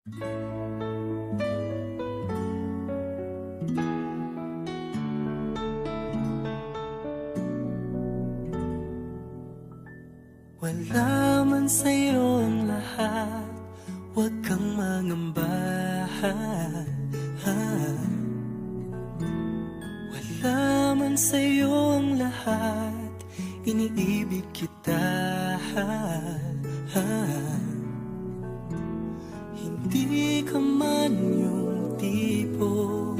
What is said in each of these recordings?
Wala man sa'yo ang lahat, huwag kang mangamba. Wala man sa'yo ang lahat, iniibig kita. Hindi ka man yung tipo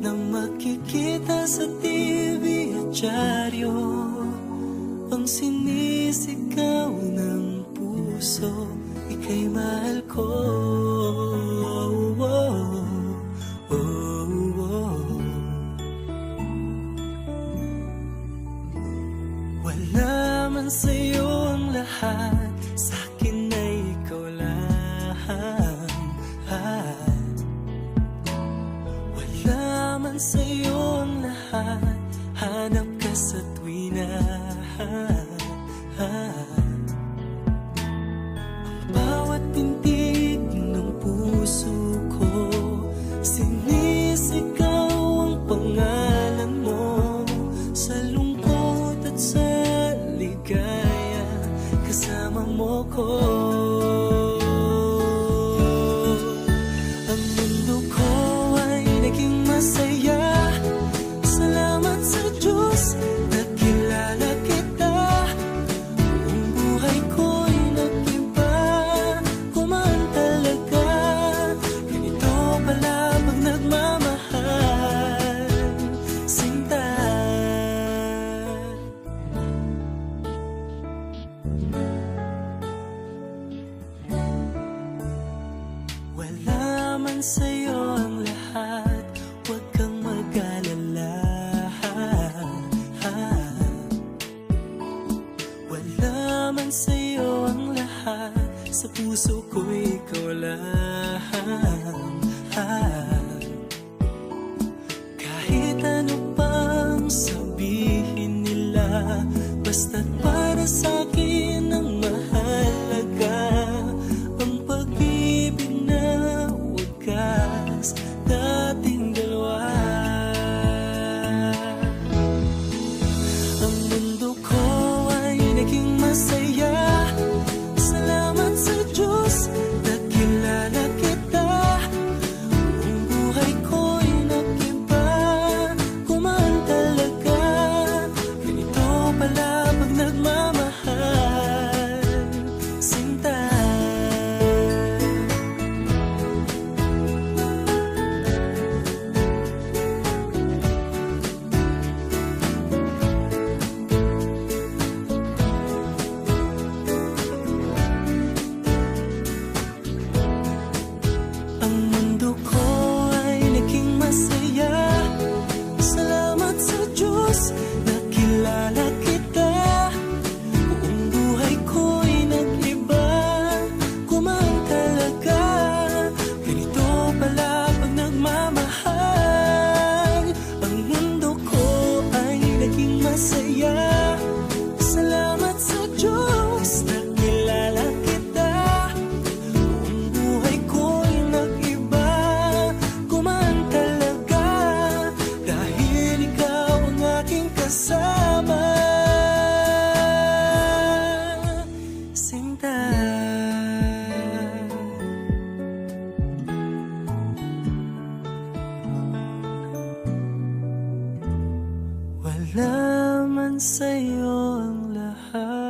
na makikita sa TV at dyaryo, ang sinisigaw ng puso, ika'y mahal ko. Wala man sa'yo ang lahat, sa'kin ay ikaw lang. Wala man sa'yo ang lahat, hanap ka sa tuwina. Ang bawat tintig ng puso ko, sinisigaw ang pangalan mo. Sa lungkot at sa ligaya, kasama mo ko. Ang mundo ko ay naging masaya, salamat sa Diyos, nakilala kita. Ang buhay ko'y nag-iba, kumaan talaga. Ganito pala pag nagmamahal, sinta. Wala man sa'yo ang lahat, huwag kang mag-alala. Wala man sa'yo ang lahat, sa puso ko ikaw lang. Kahit ano pang sabihin nila, basta't para sa'kin ang mahalaga, ang pag-ibig na wagas dating dalawa. Ang mundo ko ay naging masaya, salamat sa Diyos, nakilala kita. Ang buhay ko'y nag-iba, kumaan talaga. Ganito pala pag nagmamahal, sinta. Ang mundo ko ay naging masaya, salamat sa Diyos, nakilala kita. Buong buhay ko'y nag-iba, kumaan talaga. Ganito pala pag nagmamahal. Ang mundo ko ay naging masaya, salamat sa Diyos, nakilala kita. Buong buhay ko'y nag-iba, kumaan talaga. Dahil ikaw ang aking kasama, sinta. Wala man sa'yo ang lahat,